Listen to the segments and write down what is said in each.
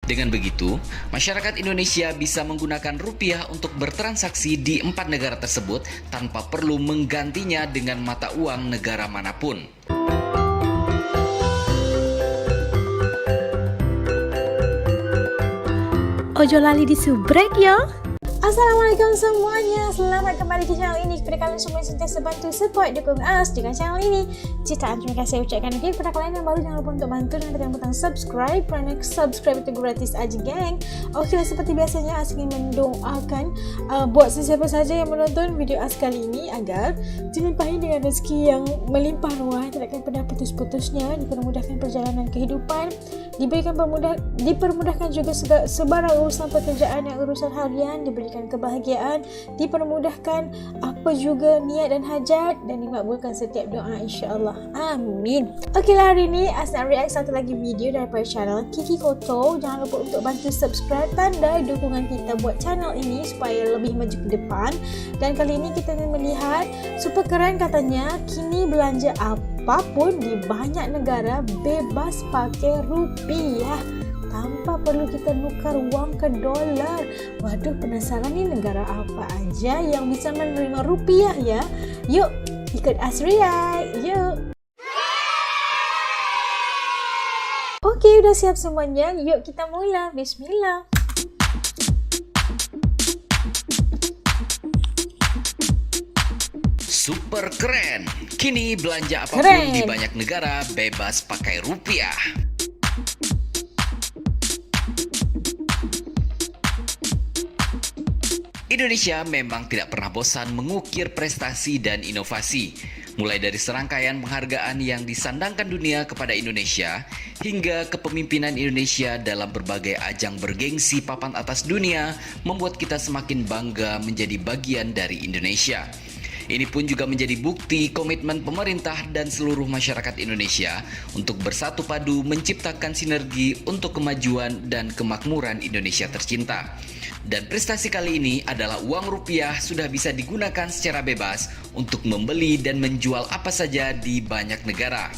Dengan begitu, masyarakat Indonesia bisa menggunakan rupiah untuk bertransaksi di 4 negara tersebut tanpa perlu menggantinya dengan mata uang negara manapun. Ojo lali disubrek ya. Assalamualaikum semuanya, selamat kembali di channel ini. Kepada kalian semua yang sentiasa bantu support dukung us dengan channel ini, jutaan terima kasih saya ucapkan lagi. Kepada kalian yang baru, jangan lupa untuk bantu dan tekan butang subscribe, kerana subscribe itu gratis aja geng. Oke, seperti biasanya As ingin mendoakan buat sesiapa saja yang menonton video As kali ini agar dilimpahi dengan rezeki yang melimpah ruah, tidak akan pernah putus-putusnya, dipermudahkan perjalanan kehidupan, dipermudahkan juga sebarang urusan pekerjaan yang urusan harian, diberikan kebahagiaan, dipermudahkan apa juga niat dan hajat, dan dimakbulkan setiap doa insya-Allah. Amin. Okeylah, hari ini As nak react satu lagi video daripada channel Kiki Koto. Jangan lupa untuk bantu subscribe, tanda dukungan kita buat channel ini supaya lebih maju ke depan. Dan kali ini kita akan melihat super keren katanya, kini belanja apapun di banyak negara bebas pakai rupiah tanpa perlu kita nukar wang ke dolar. Waduh, penasaran nih negara apa aja yang bisa menerima rupiah ya. Yuk, ikut As react. Yuk. Oke, udah siap semuanya. Yuk kita mula. Bismillah. Super keren! Kini belanja apapun di banyak negara bebas pakai rupiah. Indonesia memang tidak pernah bosan mengukir prestasi dan inovasi, mulai dari serangkaian penghargaan yang disandangkan dunia kepada Indonesia, hingga kepemimpinan Indonesia dalam berbagai ajang bergengsi papan atas dunia, membuat kita semakin bangga menjadi bagian dari Indonesia. Ini pun juga menjadi bukti komitmen pemerintah dan seluruh masyarakat Indonesia untuk bersatu padu menciptakan sinergi untuk kemajuan dan kemakmuran Indonesia tercinta. Dan prestasi kali ini adalah uang rupiah sudah bisa digunakan secara bebas untuk membeli dan menjual apa saja di banyak negara.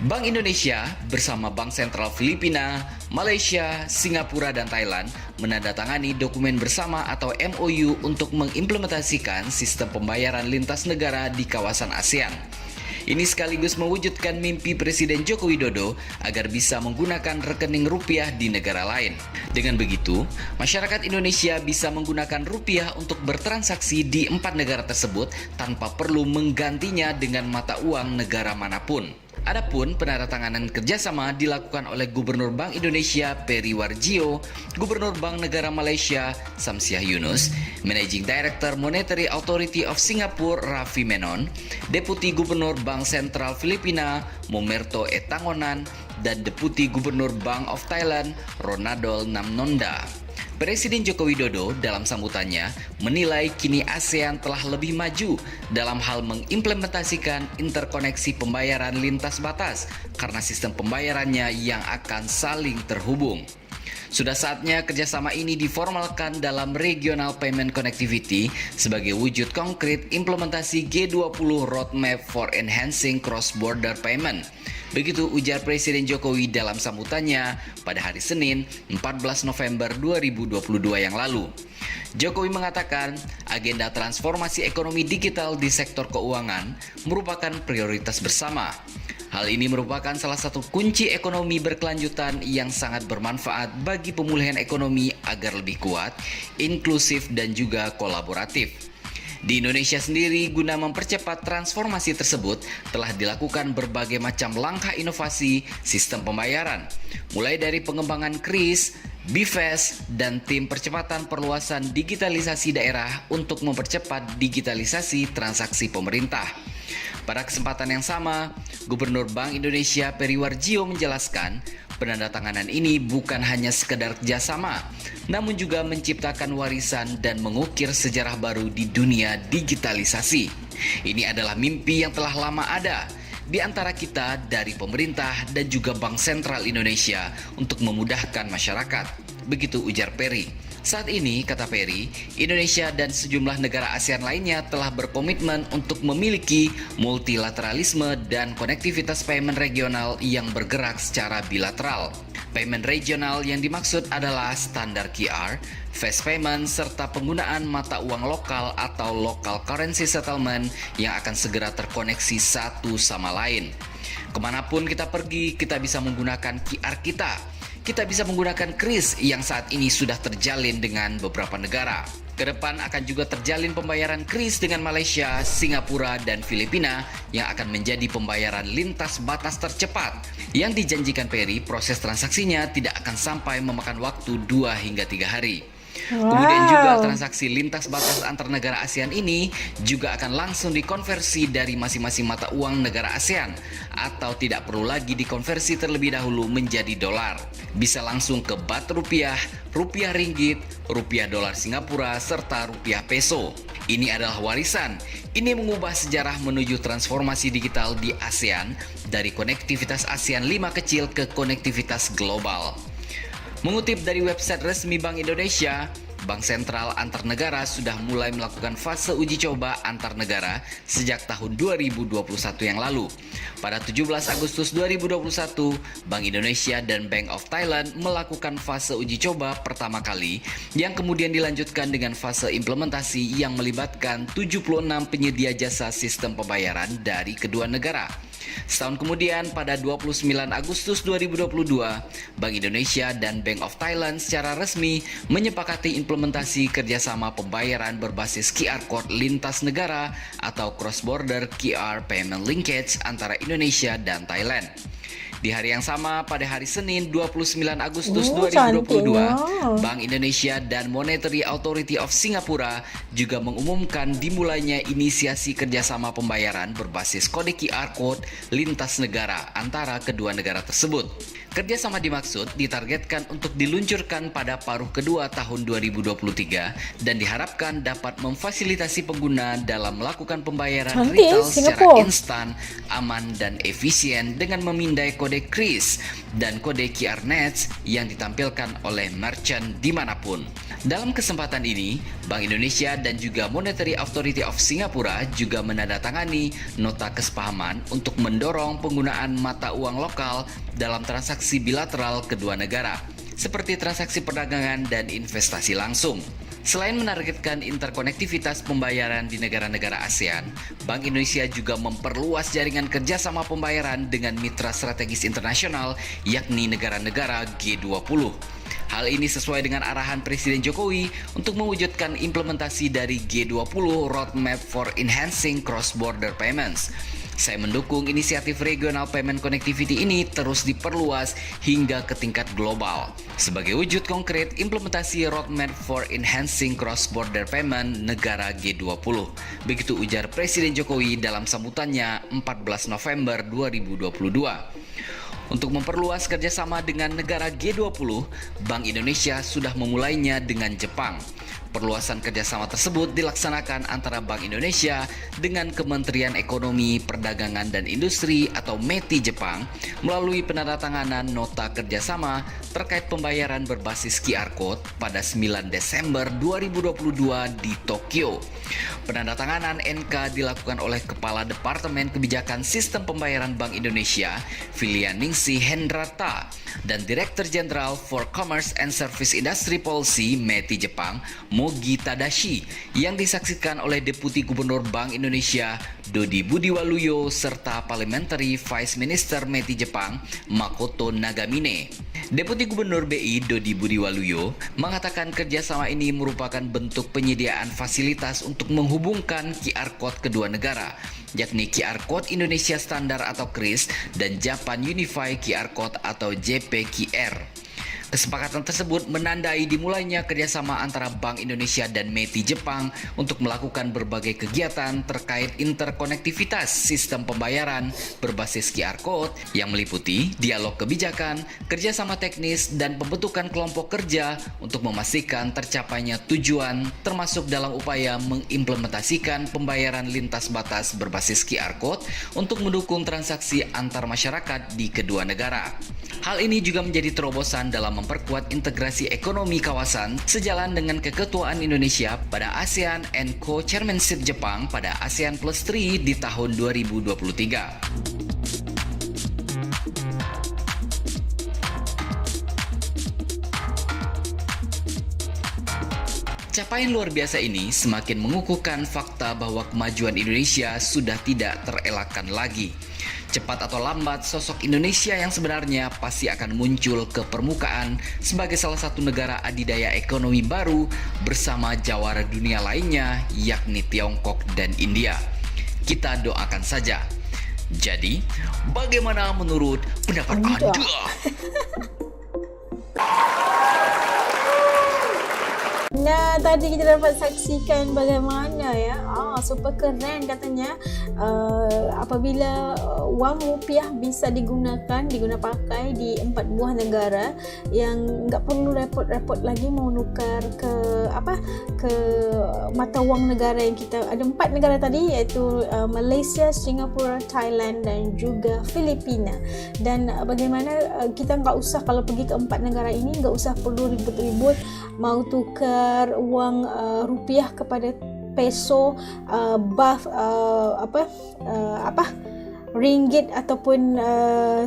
Bank Indonesia bersama Bank Sentral Filipina, Malaysia, Singapura, dan Thailand menandatangani dokumen bersama atau MOU untuk mengimplementasikan sistem pembayaran lintas negara di kawasan ASEAN. Ini sekaligus mewujudkan mimpi Presiden Joko Widodo agar bisa menggunakan rekening rupiah di negara lain. Dengan begitu, masyarakat Indonesia bisa menggunakan rupiah untuk bertransaksi di 4 negara tersebut tanpa perlu menggantinya dengan mata uang negara manapun. Adapun penandatanganan kerjasama dilakukan oleh Gubernur Bank Indonesia Peri Warjio, Gubernur Bank Negara Malaysia Samsiah Yunus, Managing Director Monetary Authority of Singapore Raffi Menon, Deputi Gubernur Bank Sentral Filipina Momerto Etangonan, dan Deputi Gubernur Bank of Thailand Ronaldol Namnonda. Presiden Joko Widodo dalam sambutannya menilai kini ASEAN telah lebih maju dalam hal mengimplementasikan interkoneksi pembayaran lintas batas karena sistem pembayarannya yang akan saling terhubung. Sudah saatnya kerjasama ini diformalkan dalam Regional Payment Connectivity sebagai wujud konkret implementasi G20 Roadmap for Enhancing Cross-Border Payment. Begitu ujar Presiden Jokowi dalam sambutannya pada hari Senin 14 November 2022 yang lalu. Jokowi mengatakan agenda transformasi ekonomi digital di sektor keuangan merupakan prioritas bersama. Hal ini merupakan salah satu kunci ekonomi berkelanjutan yang sangat bermanfaat bagi pemulihan ekonomi agar lebih kuat, inklusif, dan juga kolaboratif. Di Indonesia sendiri, guna mempercepat transformasi tersebut, telah dilakukan berbagai macam langkah inovasi sistem pembayaran, mulai dari pengembangan KRIS, BIFES, dan tim percepatan perluasan digitalisasi daerah untuk mempercepat digitalisasi transaksi pemerintah. Pada kesempatan yang sama, Gubernur Bank Indonesia Peri Warjio menjelaskan, penandatanganan ini bukan hanya sekedar kerjasama, namun juga menciptakan warisan dan mengukir sejarah baru di dunia digitalisasi. Ini adalah mimpi yang telah lama ada di antara kita dari pemerintah dan juga Bank Sentral Indonesia untuk memudahkan masyarakat. Begitu ujar Peri. Saat ini, kata Perry, Indonesia dan sejumlah negara ASEAN lainnya telah berkomitmen untuk memiliki multilateralisme dan konektivitas payment regional yang bergerak secara bilateral. Payment regional yang dimaksud adalah standar QR, fast payment, serta penggunaan mata uang lokal atau local currency settlement yang akan segera terkoneksi satu sama lain. Kemanapun kita pergi, kita bisa menggunakan QR kita. Kita bisa menggunakan kris yang saat ini sudah terjalin dengan beberapa negara. Kedepan akan juga terjalin pembayaran kris dengan Malaysia, Singapura, dan Filipina yang akan menjadi pembayaran lintas batas tercepat. Yang dijanjikan Perry, proses transaksinya tidak akan sampai memakan waktu 2 hingga 3 hari. Kemudian juga transaksi lintas batas antar negara ASEAN ini juga akan langsung dikonversi dari masing-masing mata uang negara ASEAN atau tidak perlu lagi dikonversi terlebih dahulu menjadi dolar. Bisa langsung ke baht rupiah, rupiah ringgit, rupiah dolar Singapura, serta rupiah peso. Ini adalah warisan. Ini mengubah sejarah menuju transformasi digital di ASEAN dari konektivitas ASEAN 5 kecil ke konektivitas global. Mengutip dari website resmi Bank Indonesia, Bank Sentral Antar Negara sudah mulai melakukan fase uji coba antar negara sejak tahun 2021 yang lalu. Pada 17 Agustus 2021, Bank Indonesia dan Bank of Thailand melakukan fase uji coba pertama kali yang kemudian dilanjutkan dengan fase implementasi yang melibatkan 76 penyedia jasa sistem pembayaran dari kedua negara. Setahun kemudian, pada 29 Agustus 2022, Bank Indonesia dan Bank of Thailand secara resmi menyepakati implementasi kerjasama pembayaran berbasis QR Code lintas negara atau cross-border QR Payment Linkage antara Indonesia dan Thailand. Di hari yang sama, pada hari Senin 29 Agustus 2022, Bank Indonesia dan Monetary Authority of Singapura juga mengumumkan dimulainya inisiasi kerjasama pembayaran berbasis kode QR Code lintas negara antara kedua negara tersebut. Kerjasama dimaksud ditargetkan untuk diluncurkan pada paruh kedua tahun 2023 dan diharapkan dapat memfasilitasi pengguna dalam melakukan pembayaran retail secara instan, aman, dan efisien dengan memindai kode kris dan kode QR Nets yang ditampilkan oleh merchant dimanapun. Dalam kesempatan ini, Bank Indonesia dan juga Monetary Authority of Singapura juga menandatangani nota kesepahaman untuk mendorong penggunaan mata uang lokal dalam transaksi bilateral kedua negara, seperti transaksi perdagangan dan investasi langsung. Selain menargetkan interkonektivitas pembayaran di negara-negara ASEAN, Bank Indonesia juga memperluas jaringan kerjasama pembayaran dengan mitra strategis internasional, yakni negara-negara G20. Hal ini sesuai dengan arahan Presiden Jokowi untuk mewujudkan implementasi dari G20 Roadmap for Enhancing Cross-Border Payments. Saya mendukung inisiatif regional payment connectivity ini terus diperluas hingga ke tingkat global. Sebagai wujud konkret implementasi Roadmap for Enhancing Cross-Border Payment negara G20. Begitu ujar Presiden Jokowi dalam sambutannya 14 November 2022. Untuk memperluas kerjasama dengan negara G20, Bank Indonesia sudah memulainya dengan Jepang. Perluasan kerjasama tersebut dilaksanakan antara Bank Indonesia dengan Kementerian Ekonomi, Perdagangan dan Industri atau METI Jepang melalui penandatanganan nota kerjasama terkait pembayaran berbasis QR Code pada 9 Desember 2022 di Tokyo. Penandatanganan NK dilakukan oleh Kepala Departemen Kebijakan Sistem Pembayaran Bank Indonesia, Filianingsih Hendrata, dan Direktur Jenderal for Commerce and Service Industry Policy METI Jepang, Mogi Tadashi, yang disaksikan oleh Deputi Gubernur Bank Indonesia Dodi Budiwaluyo serta Parliamentary Vice Minister METI Jepang Makoto Nagamine. Deputi Gubernur BI Dodi Budiwaluyo mengatakan kerjasama ini merupakan bentuk penyediaan fasilitas untuk menghubungkan QR Code kedua negara, yakni QR Code Indonesia Standar atau KRIS dan Japan Unified QR Code atau JPQR. Kesepakatan tersebut menandai dimulainya kerjasama antara Bank Indonesia dan METI Jepang untuk melakukan berbagai kegiatan terkait interkonektivitas sistem pembayaran berbasis QR Code yang meliputi dialog kebijakan, kerjasama teknis, dan pembentukan kelompok kerja untuk memastikan tercapainya tujuan termasuk dalam upaya mengimplementasikan pembayaran lintas batas berbasis QR Code untuk mendukung transaksi antar masyarakat di kedua negara. Hal ini juga menjadi terobosan dalam memperkuat integrasi ekonomi kawasan sejalan dengan keketuaan Indonesia pada ASEAN and Co-Chairmanship Jepang pada ASEAN Plus 3 di tahun 2023. Capaian luar biasa ini semakin mengukuhkan fakta bahwa kemajuan Indonesia sudah tidak terelakkan lagi. Cepat atau lambat, sosok Indonesia yang sebenarnya pasti akan muncul ke permukaan sebagai salah satu negara adidaya ekonomi baru bersama jawara dunia lainnya, yakni Tiongkok dan India. Kita doakan saja. Jadi, bagaimana menurut pendapat Anda? Nah, tadi kita dapat saksikan bagaimana ya, super keren katanya apabila wang rupiah bisa diguna pakai di 4 buah negara yang nggak perlu repot-repot lagi mau nukar ke mata wang negara yang kita ada 4 negara tadi, iaitu Malaysia, Singapura, Thailand dan juga Filipina. Dan bagaimana kita nggak usah, kalau pergi ke 4 negara ini nggak usah perlu ribut-ribut mau tukar wang rupiah kepada peso, baht, ringgit ataupun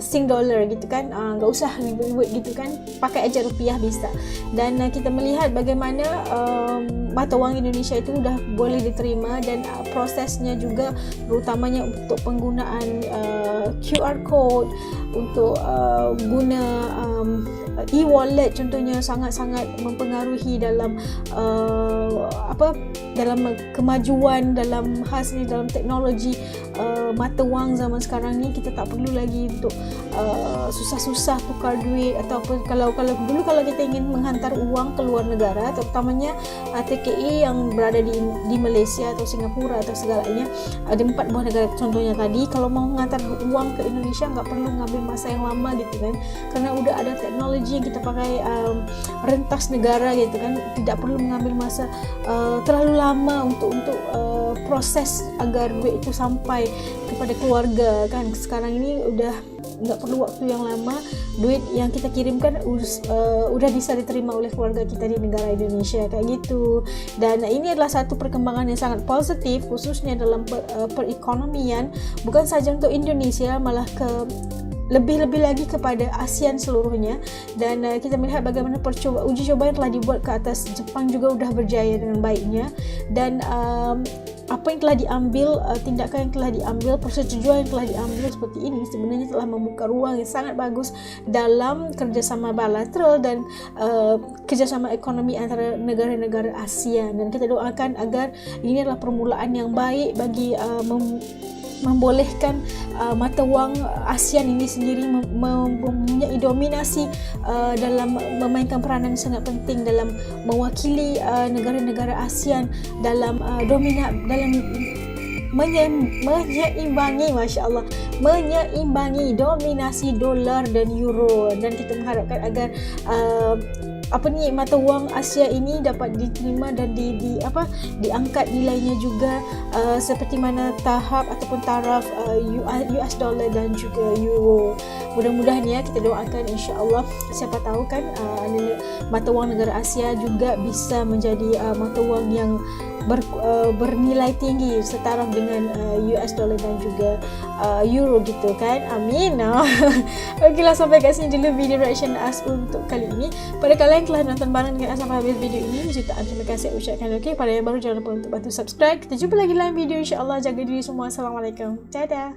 Sing dollar gitu kan, nggak usah ribut-ribut gitu kan, pakai aja rupiah bisa. Dan kita melihat bagaimana mata wang Indonesia itu udah boleh diterima, dan prosesnya juga terutamanya untuk penggunaan QR code untuk guna e-wallet contohnya sangat-sangat mempengaruhi dalam dalam kemajuan dalam hasil dalam teknologi mata wang zaman sekarang ni. Kita tak perlu lagi untuk susah-susah tukar duit, ataupun kalau dulu kalau kita ingin menghantar uang ke luar negara, terutamanya TKE yang berada di Malaysia atau Singapura atau segalanya, ada 4 buah negara contohnya tadi, kalau mau menghantar uang ke Indonesia nggak perlu ngambil masa yang lama gitu kan, karena udah ada teknologi yang kita pakai rentas negara gitu kan, tidak perlu mengambil masa terlalu lama untuk proses agar duit itu sampai kepada keluarga kan. Sekarang ini udah nggak perlu waktu yang lama, duit yang kita kirimkan udah bisa diterima oleh keluarga kita di negara Indonesia kayak gitu. Dan ini adalah satu perkembangan yang sangat positif khususnya dalam perekonomian, bukan saja untuk Indonesia, malah lebih-lebih lagi kepada ASEAN seluruhnya. Dan kita melihat bagaimana uji coba yang telah dibuat ke atas Jepang juga sudah berjaya dengan baiknya. Dan apa yang telah diambil, tindakan yang telah diambil, persetujuan yang telah diambil seperti ini sebenarnya telah membuka ruang yang sangat bagus dalam kerjasama bilateral dan kerjasama ekonomi antara negara-negara ASEAN. Dan kita doakan agar ini adalah permulaan yang baik bagi membolehkan mata wang ASEAN ini sendiri mempunyai dominasi dalam memainkan peranan sangat penting dalam mewakili negara-negara ASEAN dalam menyeimbangi, Masya Allah, menyeimbangi dominasi dolar dan euro. Dan kita mengharapkan agar mata wang Asia ini dapat diterima dan diangkat nilainya juga seperti mana tahap ataupun taraf US dollar dan juga euro. Mudah-mudahan ya, kita doakan insya-Allah, siapa tahu kan mata wang negara Asia juga bisa menjadi mata wang yang bernilai tinggi setaraf dengan US dollar dan juga euro gitu kan. Amin. Okeylah, sampai kat sini dulu video reaction As untuk kali ini. Pada kalian yang telah nonton bareng dengan As sampai habis video ini, jutaan terima kasih ucapkan. Okey, pada yang baru jangan lupa untuk bantu subscribe. Kita jumpa lagi dalam video insya-Allah. Jaga diri semua. Assalamualaikum. Dadah.